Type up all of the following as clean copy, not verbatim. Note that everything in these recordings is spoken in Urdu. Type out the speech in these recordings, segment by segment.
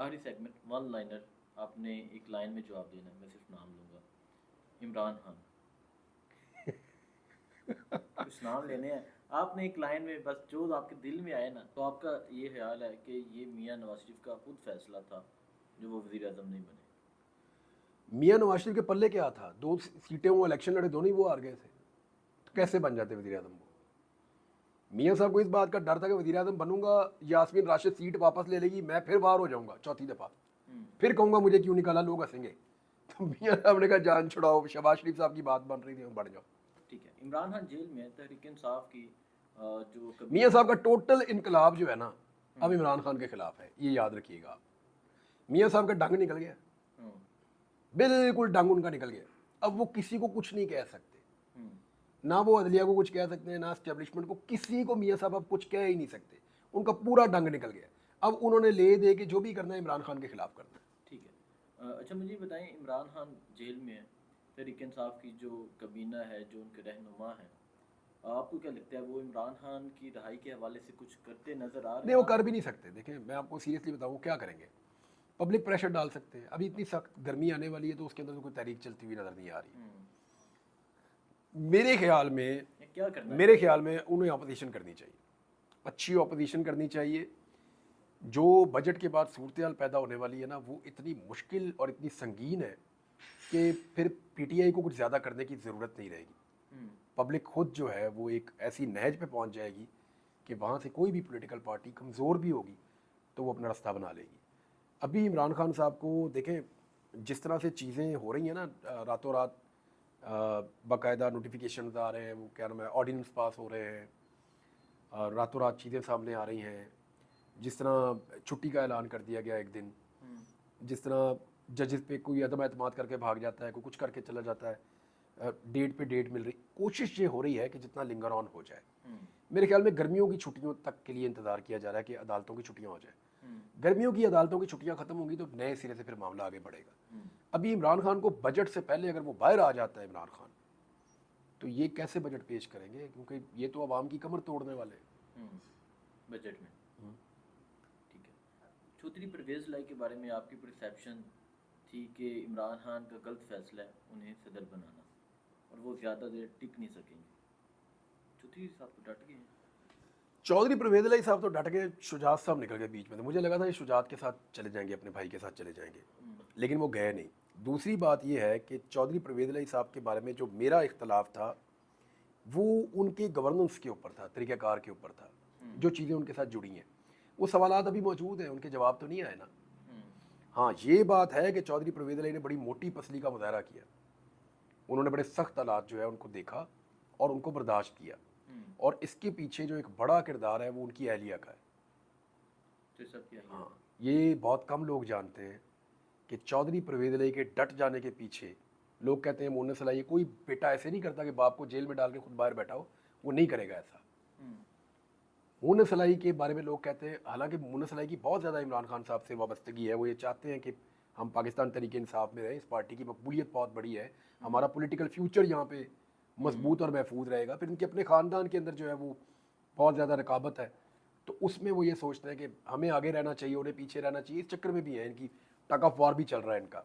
آخری سیگمنٹ ون لائنر، آپ نے ایک لائن میں جواب دینا ہے، میں صرف نام لوں گا. عمران خان. کچھ نام لینے ہیں آپ نے ایک لائن میں، بس جو آپ کے دل میں آئے نا. تو آپ کا یہ خیال ہے کہ یہ میاں نواز شریف کا خود فیصلہ تھا جو وہ وزیر اعظم نہیں بنے؟ میاں نواز شریف کے پلے کیا تھا؟ 2 سیٹیں وہ الیکشن لڑے، دونوں ہی وہ ہار گئے تھے، تو کیسے بن جاتے وزیر اعظم وہ؟ میاں صاحب کو اس بات کا ڈر تھا کہ وزیر اعظم بنوں گا، یاسمین راشد سیٹ واپس لے لے گی، میں پھر وار ہو جاؤں گا چوتھی دفعہ، پھر کہوں گا مجھے کیوں نکالا، لوگ ہنسیں گے. تو میاں صاحب نے کہا جان چھڑاؤ، شہباز شریف صاحب کی بات بن رہی تھی، بڑھ جاؤ. ٹھیک ہے. عمران خان جیل میں تحریک انصاف کی جو میاں کبھی صاحب کا ٹوٹل انقلاب جو ہے نا اب عمران خان کے خلاف ہے، یہ یاد رکھیے گا. میاں صاحب کا ڈنگ نکل گیا، بالکل ڈنگ ان کا نکل گیا. اب وہ کسی کو کچھ نہیں کہہ سکتے، نہ وہ عدلیہ کو کچھ کہہ سکتے ہیں، نہ اسٹیبلشمنٹ کو، کسی کو میاں صاحب اب کچھ کہہ ہی نہیں سکتے. ان کا پورا ڈنگ نکل گیا. اب انہوں نے لے دے کے جو بھی کرنا ہے عمران خان کے خلاف کرنا ہے. ٹھیک ہے. اچھا مجھے بتائیں، عمران خان جیل میں ہے، تحریک انصاف کی جو کابینہ ہے، جو ان کے رہنما ہیں، آپ کو کیا لگتا ہے وہ عمران خان کی رہائی کے حوالے سے کچھ کرتے نظر آ رہے نہیں، ہیں وہ آپ کر کو؟ بھی نہیں سکتے. دیکھیں میں آپ کو سیریسلی بتاؤں، وہ کیا کریں گے؟ پبلک پریشر ڈال سکتے ہیں. ابھی اتنی سخت گرمی آنے والی ہے تو اس کے اندر تو کوئی تحریک چلتی ہوئی نظر نہیں آ رہی. میرے خیال میں کیا کرنا میرے چاہیے؟ خیال میں انہیں اپوزیشن کرنی چاہیے، اچھی اپوزیشن کرنی چاہیے. جو بجٹ کے بعد صورتحال پیدا ہونے والی ہے نا، وہ اتنی مشکل اور اتنی سنگین ہے کہ پھر پی ٹی آئی کو کچھ زیادہ کرنے کی ضرورت نہیں رہے گی. پبلک خود جو ہے وہ ایک ایسی نہج پہ پہنچ جائے گی کہ وہاں سے کوئی بھی پولیٹیکل پارٹی کمزور بھی ہوگی تو وہ اپنا رستہ بنا لے گی. ابھی عمران خان صاحب کو دیکھیں جس طرح سے چیزیں ہو رہی ہیں نا، راتوں رات باقاعدہ نوٹیفیکیشنز آ رہے ہیں، وہ کیا نام ہے، آرڈیننس پاس ہو رہے ہیں، راتوں رات چیزیں سامنے آ رہی ہیں. جس طرح چھٹی کا اعلان کر دیا گیا ایک دن، جس طرح ججز پہ کوئی عدم اعتماد کر کے بھاگ جاتا ہے، کوئی کچھ کر کے چلا جاتا ہے، ڈیٹ پہ ڈیٹ مل رہی. کوشش یہ ہو رہی ہے کہ جتنا لنگر آن ہو جائے. میرے خیال میں گرمیوں کی چھٹیوں تک کے لیے انتظار کیا جا رہا ہے کہ عدالتوں کی چھٹیاں ہو جائیں. گرمیوں کی عدالتوں کی چھٹیاں ختم ہوں گی تو نئے سرے سے پھر معاملہ آگے بڑھے گا. ابھی عمران خان کو بجٹ سے پہلے اگر وہ باہر آ جاتا ہے عمران خان، تو یہ کیسے بجٹ پیش کریں گے؟ کیونکہ یہ تو عوام کی کمر توڑنے والے ہیں بجٹ میں. ٹھیک ہے. چودھری پرویز لائی کے بارے میں آپ کی پرسیپشن تھی کہ عمران خان کا غلط فیصلہ ہے انہیں صدر بنانا اور وہ زیادہ دیر ٹک نہیں سکیں گے. چودھری صاحب تو ڈٹ گئے ہیں. چودھری پرویز الہی صاحب تو ڈٹ گئے، شجاعت صاحب نکل گئے بیچ میں. مجھے لگا تھا یہ شجاعت کے ساتھ چلے جائیں گے، اپنے بھائی کے ساتھ چلے جائیں گے، لیکن وہ گئے نہیں. دوسری بات یہ ہے کہ چودھری پرویز الہی صاحب کے بارے میں جو میرا اختلاف تھا وہ ان کے گورننس کے اوپر تھا، طریقہ کار کے اوپر تھا، جو چیزیں ان کے ساتھ جڑی ہیں. وہ سوالات ابھی موجود ہیں، ان کے جواب تو نہیں آئے نا. ہاں یہ بات ہے کہ چودھری پرویز الہی نے بڑی موٹی پسلی کا مظاہرہ کیا. انہوں نے بڑے سخت حالات جو ہے ان کو دیکھا اور ان کو برداشت کیا، اور اس کے پیچھے جو ایک بڑا کردار ہے وہ ان کی اہلیہ کا ہے. ہاں یہ بہت کم لوگ جانتے ہیں کہ چودھری پرویز الہی کے ڈٹ جانے کے پیچھے، لوگ کہتے ہیں مونس الہی، کوئی بیٹا ایسے نہیں کرتا کہ باپ کو جیل میں ڈال کے خود باہر بیٹھا ہو، وہ نہیں کرے گا ایسا. مونس الہی کے بارے میں لوگ کہتے ہیں، حالانکہ مونس الہی کی بہت زیادہ عمران خان صاحب سے وابستگی ہے. وہ یہ چاہتے ہیں کہ ہم پاکستان تحریک انصاف میں رہیں، اس پارٹی کی مقبولیت بہت بڑی ہے، ہمارا پولیٹیکل فیوچر یہاں پہ مضبوط اور محفوظ رہے گا. پھر ان کے اپنے خاندان کے اندر جو ہے وہ بہت زیادہ رقابت ہے، تو اس میں وہ یہ سوچتے ہیں کہ ہمیں آگے رہنا چاہیے، انہیں پیچھے رہنا چاہیے. اس چکر میں بھی ہے ان کی ٹگ آف وار بھی چل رہا ہے ان کا.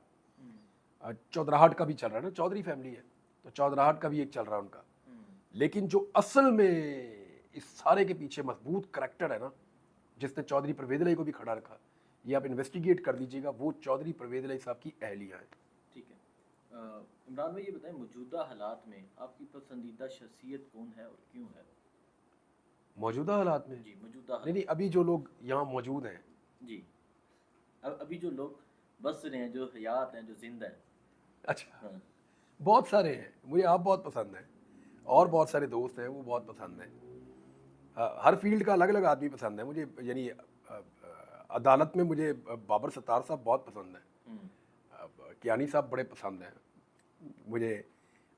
چودراہٹ کا بھی چل رہا ہے نا، چودھری فیملی ہے تو چودراہٹ کا بھی ایک چل رہا ہے ان کا. لیکن جو اصل میں اس سارے کے پیچھے مضبوط کریکٹر ہے نا، جس نے چودھری پرویز الہی کو بھی کھڑا رکھا، یہ آپ انویسٹیگیٹ کر لیجیے گا، وہ چودھری پرویز الہی صاحب کی اہلیہ ہیں. ٹھیک ہے. عمران بھائی یہ بتائیں، موجودہ حالات میں آپ کی پسندیدہ شخصیت کون ہے اور کیوں ہے؟ موجودہ حالات میں جی موجودہ نہیں، حالات. ابھی جو لوگ یہاں موجود ہیں. جی ابھی جو لوگ بس رہے ہیں، جو حیات ہیں، جو زندہ ہیں. اچھا بہت سارے ہیں، مجھے آپ بہت پسند ہیں، اور بہت سارے دوست ہیں وہ بہت پسند ہیں. ہر فیلڈ کا الگ الگ آدمی پسند ہے مجھے. یعنی عدالت میں مجھے بابر ستار صاحب بہت پسند ہیں، کیانی صاحب بڑے پسند ہیں مجھے،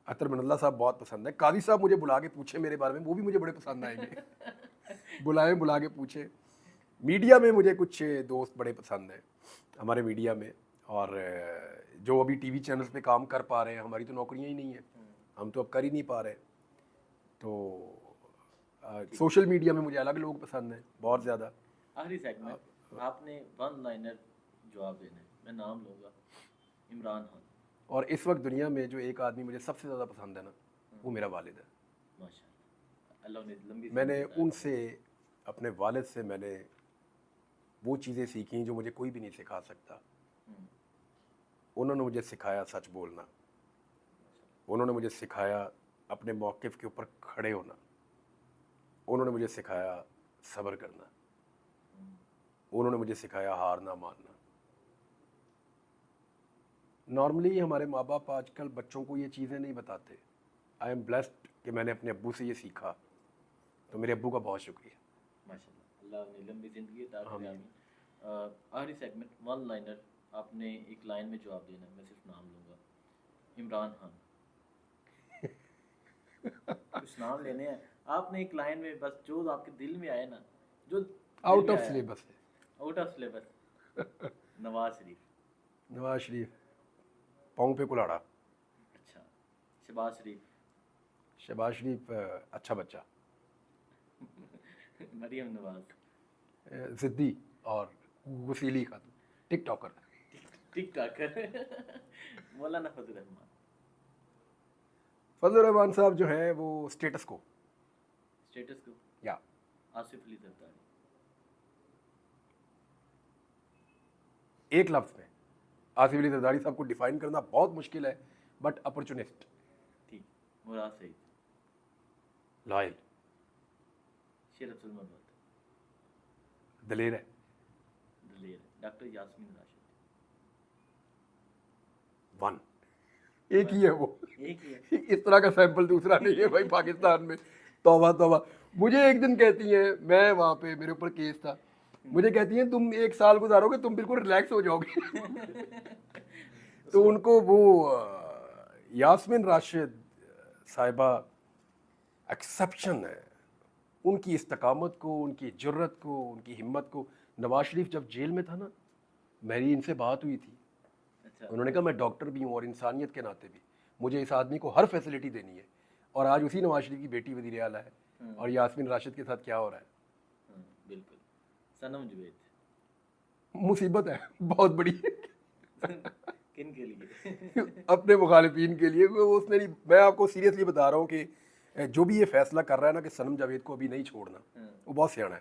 عطر من اللہ صاحب بہت پسند ہیں. قاضی صاحب مجھے بلا کے پوچھے میرے بارے میں، وہ بھی مجھے بڑے پسند آئیں گے. بلائیں، بلا کے پوچھے. میڈیا میں مجھے کچھ دوست بڑے پسند ہیں ہمارے میڈیا میں، اور جو ابھی ٹی وی چینلز پہ کام کر پا رہے ہیں. ہماری تو نوکریاں ہی نہیں ہیں، ہم تو اب کر ہی نہیں پا رہے. تو سوشل میڈیا میں مجھے الگ لوگ پسند ہیں بہت زیادہ. آخری سیگمنٹ، آپ نے ون لائنر جواب دینا ہے. میں نام لوں گا عمران خان. اور اس وقت دنیا میں جو ایک آدمی مجھے سب سے زیادہ پسند ہے نا وہ میرا والد ہے. ماشاء اللہ, اللہ انہیں لمبی میں نے زندگی ان سے اپنے والد سے میں نے وہ چیزیں سیکھیں جو مجھے کوئی بھی نہیں سکھا سکتا. انہوں نے مجھے سکھایا سچ بولنا, انہوں نے مجھے سکھایا اپنے موقف کے اوپر کھڑے ہونا, انہوں نے مجھے سکھایا صبر کرنا, انہوں نے مجھے سکھایا ہار نہ ماننا. نارملی ہمارے ماں باپ آج کل بچوں کو یہ چیزیں نہیں بتاتے. آئی ایم بلیسڈ کہ میں نے اپنے ابو سے یہ سیکھا, تو میرے ابو کا بہت شکریہ. ماشاء اللہ, اللہ انہیں لمبی زندگی عطا کرے. آمین. آخری سیگمنٹ ون لائنر, آپ نے ایک لائن میں جواب دینا ہے, میں صرف نام لوں گا. عمران خان. کچھ نام لینے ہیں آپ نے, ایک لائن میں بس جو آپ کے دل میں آئے نا, جو آؤٹ آف سلیبس ہے. Out of syllabus. Nawaz Sharif. Nawaz Sharif پاؤں پہ کلاڑا. اچھا. شہباز شریف. شہباز شریف اچھا بچہ. مریم نواز. ضدی اور وسیلی خاتون, ٹک ٹاکر. ٹک ٹاکر. مولانا فضل الرحمان. فضل الرحمان صاحب جو ہیں وہ اسٹیٹس کو. اسٹیٹس کو. یا آصف علی زرداری. ایک لفظ میں آصف علی زرداری صاحب کو ڈیفائن کرنا بہت مشکل ہے, بٹ اپرچونسٹ. ٹھیک. مراد سعید. لائل. شیر عبد المجید. دلیر ہے. دلیر. ڈاکٹر یاسمین راشد. ون. ایک ہی ہے وہ, ایک ہی ہے. اس طرح کا سیمپل دوسرا نہیں ہے بھائی پاکستان میں. توبہ توبہ. مجھے ایک دن کہتی ہیں, میں وہاں پہ میرے اوپر کیس تھا, مجھے کہتی ہیں تم 1 سال گزارو گے تم بالکل ریلیکس ہو جاؤ گے. تو ان کو وہ یاسمین راشد صاحبہ ایکسیپشن ہے, ان کی استقامت کو, ان کی جرت کو, ان کی ہمت کو. نواز شریف جب جیل میں تھا نا, میری ان سے بات ہوئی تھی. انہوں نے کہا میں ڈاکٹر بھی ہوں اور انسانیت کے ناطے بھی مجھے اس آدمی کو ہر فیسلٹی دینی ہے. اور آج اسی نواز شریف کی بیٹی وزیر اعلیٰ ہے, اور یاسمین راشد کے ساتھ کیا ہو رہا ہے. بالکل. صنم جوید. مصیبت ہے بہت بڑی. کن کے لیے؟ اپنے مخالفین کے لیے. اس نے نہیں, میں آپ کو سیریسلی بتا رہا ہوں کہ جو بھی یہ فیصلہ کر رہا ہے نا کہ صنم جاوید کو ابھی نہیں چھوڑنا, وہ بہت سیانا ہے,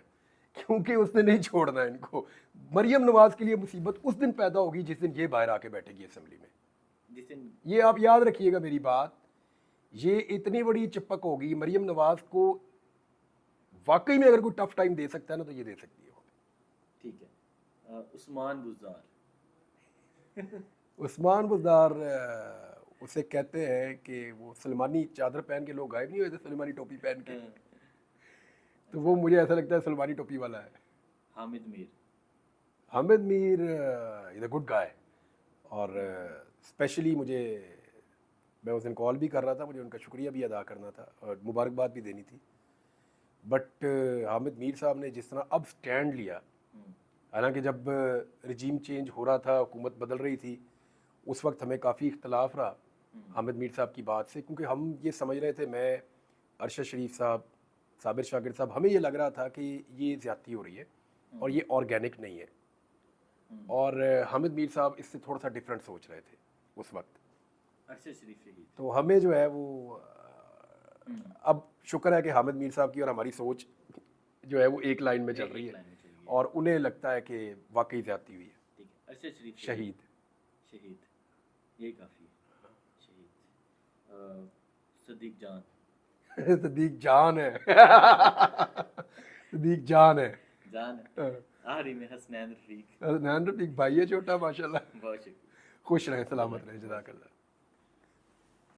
کیونکہ اس نے نہیں چھوڑنا ان کو. مریم نواز کے لیے مصیبت اس دن پیدا ہوگی جس دن یہ باہر آ کے بیٹھے گی اسمبلی میں. یہ آپ یاد رکھیے گا میری بات, یہ اتنی بڑی چپک ہوگی. مریم نواز کو واقعی میں اگر کوئی ٹف ٹائم دے سکتا ہے نا تو یہ دے سکتی ہے. ٹھیک ہے. عثمان بزدار. عثمان بزدار اسے کہتے ہیں کہ وہ سلمانی چادر پہن کے لوگ غائب نہیں ہوئے تھے, سلمانی ٹوپی پہن کے, تو وہ مجھے ایسا لگتا ہے سلمانی ٹوپی والا ہے. حامد میر. حامد میر از اے گڈ گائے, اور اسپیشلی مجھے, میں اس دن کال بھی کر رہا تھا, مجھے ان کا شکریہ بھی ادا کرنا تھا اور مبارکباد بھی دینی تھی. بٹ حامد میر صاحب نے جس طرح اب سٹینڈ لیا, حالانکہ جب رجیم چینج ہو رہا تھا, حکومت بدل رہی تھی, اس وقت ہمیں کافی اختلاف رہا حامد میر صاحب کی بات سے, کیونکہ ہم یہ سمجھ رہے تھے, میں, ارشد شریف صاحب, صابر شاکر صاحب, ہمیں یہ لگ رہا تھا کہ یہ زیادتی ہو رہی ہے اور یہ آرگینک نہیں ہے. اور حامد میر صاحب اس سے تھوڑا سا ڈفرینٹ سوچ رہے تھے اس وقت. ارشد شریف سے. تو ہمیں جو ہے وہ اب شکر ہے کہ حامد میر صاحب کی اور ہماری سوچ جو ہے وہ ایک لائن میں چل رہی ہے, اور انہیں لگتا ہے کہ واقعی زیادتی ہوئی ہے. ارشد شریف شہید. شہید, یہ کافی ہے. شہید. صدیق جان. صدیق جان ہے. صدیق جان ہے. جان ہے. آخری میں حسنین رفیق. حسنین رفیق بھائی ہے چھوٹا, ماشاء اللہ. بہت شکریہ. خوش رہیں, سلامت رہیں, جزاک اللہ.